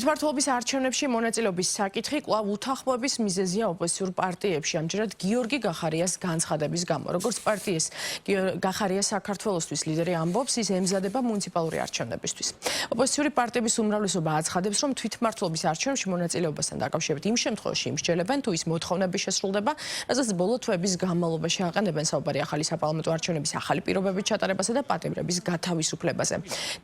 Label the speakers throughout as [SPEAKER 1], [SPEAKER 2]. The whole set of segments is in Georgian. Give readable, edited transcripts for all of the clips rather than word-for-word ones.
[SPEAKER 1] თვითმმართველობის არჩევნებში მონაწილეობის საკითხი კვლავ უთანხმოების მიზეზია ოპოზიციურ პარტიებში. ამჯერად გიორგი გახარიას განცხადების გამო. როგორც პარტიის გახარია საქართველოსთვის ლიდერი ამბობს, ის ემზადება მუნიციპალური არჩევნებისთვის. ოპოზიციური პარტიების უმრავლესობა აცხადებს, რომ თვითმმართველობის არჩევნებში მონაწილეობასთან დაკავშირებით იმ შემთხვევაში იმსჯელებენ, თუ ის მოთხოვნები შესრულდება, რასაც ბოლო თვეების განმავლობაში აყენებენ საუბარი ახალი საპარლამენტო არჩევნების ახალი პირობებით ჩატარებასა და პატიმრების გათავისუფლებაზე.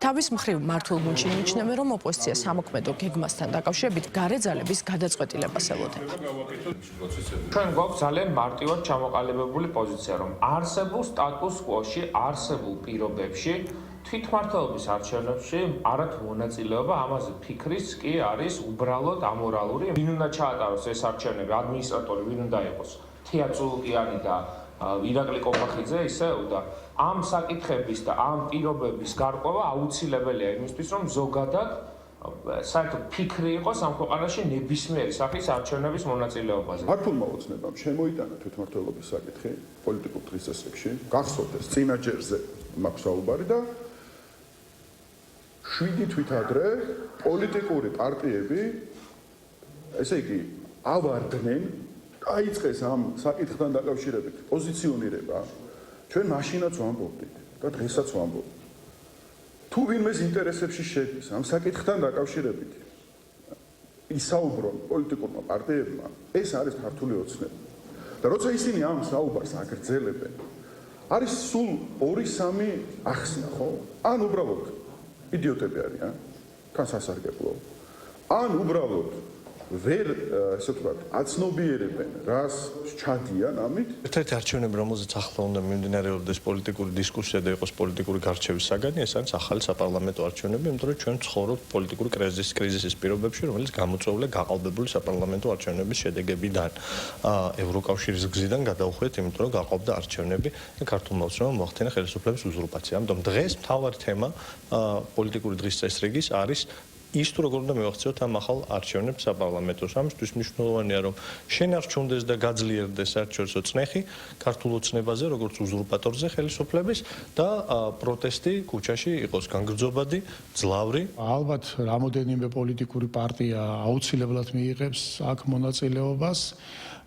[SPEAKER 1] თავის მხრივ მართულ გუნდში მიიჩნევენ, რომ ოპოზიცია სამოქმედო გეგმასთან დაკავშირებით გარე ძალების გადაწყვეტილებას ელოდება.
[SPEAKER 2] ჩვენ გვაქვს ძალიან მარტივად ჩამოყალიბებული პოზიცია, რომ არსებულ სტატუს კვოში, არსებულ პირობებში თვითმმართველობის არჩევნებში არათუ მონაწილეობა ამაზე ფიქრის კი არის უბრალოდ ამორალური. ვინ უნდა ჩაატაროს ეს არჩევნები, ადმინისტრატორი ვინ უნდა იყოს? თია წულუკიანი და ირაკლი კობახიძე ისევ და ამ საკითხების და ამ პირობების გარკვევა აუცილებელია იმისთვის, რომ ზოგადად საერთოდ ფიქრი იყოს ამ ქვეყანაში ნებისმიერი სახის არჩევნების მონაწილეობაზე.
[SPEAKER 3] მართულმა ოცნებამ შემოიტანა თვითმმართველობის საკითხი პოლიტიკურ დღესასწაულებში, გახსოვდეს წინა ჯერზე მაქვს საუბარი და 7 თვით ადრე პოლიტიკური პარტიები ესე იგი ავარდნენ აიწყეს ამ საკითხთან დაკავშირებით პოზიციონირება. ჩვენ მაშინაც ვამბობდით და დღესაც ვამბობთ. თუ ვინმეს ინტერესებში შედის ამ საკითხთან დაკავშირებით ისაუბრონ პოლიტიკურმა პარტიებმა, ეს არის ქართული ოცნება. და როცა ისინი ამ საუბარს აგრძელებენ, არის სულ 2-3 ახსნა, ხო? ან უბრალოდ იდიოტები არიან, თან სასარგებლო. ან უბრალოდ ვერ ესე ვთქვათ, აცნობიერებენ, რას ჩადიან ამით.
[SPEAKER 4] ერთ-ერთი არჩევნები, რომელზეც ახლა უნდა მიმდინარეობდეს პოლიტიკური დისკუსია და იყოს პოლიტიკური გარჩევის საგანი, ეს არის ახალი საპარლამენტო არჩევნები, იმიტომ რომ ჩვენ ვცხოვრობთ პოლიტიკური კრიზისის პირობებში, რომელიც გამოწვეულია გაყალბებული საპარლამენტო არჩევნების შედეგებიდან. ევროკავშირის გზიდან გადავხვდით, იმიტომ რომ გაყალბდა არჩევნები და ქართულმა ოცნებამ მოახდინა ხელისუფლების უზურპაცია. ამიტომ დღეს მთავარი თემა პოლიტიკური დღის წესრიგის არის ის თუ როგორ უნდა მივახციოთ ამ ახალ არჩევნებს საპარლამენტოს. ამისთვის მნიშვნელოვანია, რომ შენარჩუნდეს და გაძლიერდეს საერთაშორისო წნეხი ქართულ ოცნებაზე, როგორც უზურპატორზე ხელისუფლების და პროტესტი ქუჩაში იყოს განგრძობადი, ძლავრი.
[SPEAKER 5] ალბათ რამოდენიმე პოლიტიკური პარტია აუცილებლად მიიღებს აქ მონაწილეობას.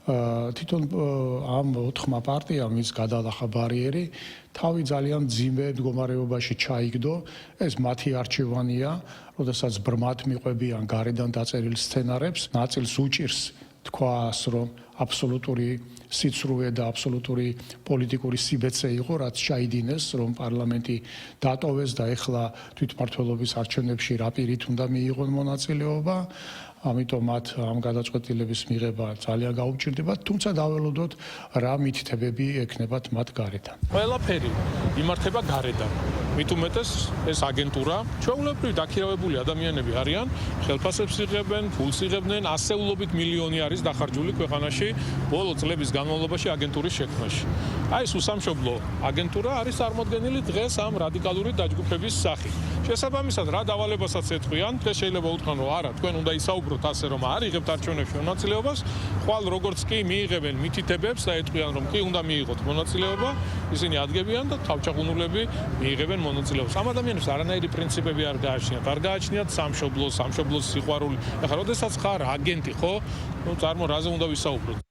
[SPEAKER 5] თვითონ ამ 4 პარტიამ ის გადალახა ბარიერი, თავი ძალიან მძიმე მდგომარეობაში ჩაიგდო. ეს მათი არჩევანია, როდესაც ბრმად მიყვებიან გარედან დაწერილ სცენარებს, ნაწილს უჭირს თქვას, რომ აბსოლუტური სიცრუე და აბსოლუტური პოლიტიკური სიბეცე იყო, რაც ჩაიდინეს, რომ პარლამენტი დატოვეს და ეხლა თვითმმართველობის არჩევნებში რა პირით უნდა მიიღონ მონაწილეობა. ამიტომ მათ ამ გადაწყვეტილების მიღება ძალიან გაუჭირდებათ, თუმცა დაველოდოთ რა მითითებები ექნებათ მათ გარედან.
[SPEAKER 6] ყველაფერი იმართება გარედან. მით უმეტეს ეს აგენტურა, ჩვეულებრივ დაქირავებული ადამიანები არიან, ხელფასებს იღებენ, ფულს იღებდნენ, ასეულობით მილიონი არის დახარჯული ქვეყანაში ბოლო წლების განმავლობაში აგენტურის შექმნაში. აი ეს უსამშობლო აგენტურა არის წარმოდგენილი დღეს ამ რადიკალური დაჯგუფების სახით. შესაბამისად, რა დავალებასაც ეთქვიან, დღეს შეიძლება უთხრან, რომ არა, თქვენ უნდა ისაუბროთ ასე, რომ არ იღებთ არჩევნებში მონაწილეობას, ხვალ როგორც კი მიიღებენ მითითებებს და ეთქვიან, რომ კი უნდა მიიღოთ მონაწილეობა, ისინი ადგენენ და თავჭაღუნულები მიიღებენ მონაწილეობას. ამ ადამიანებს არანაირი პრინციპები არ გააჩნიათ, არ გააჩნიათ სამშობლოს სიყვარული. ახლა როდესაც ხარ აგენტი, ხო? ნუ წარმო, რაზე უნდა ვისაუბროთ?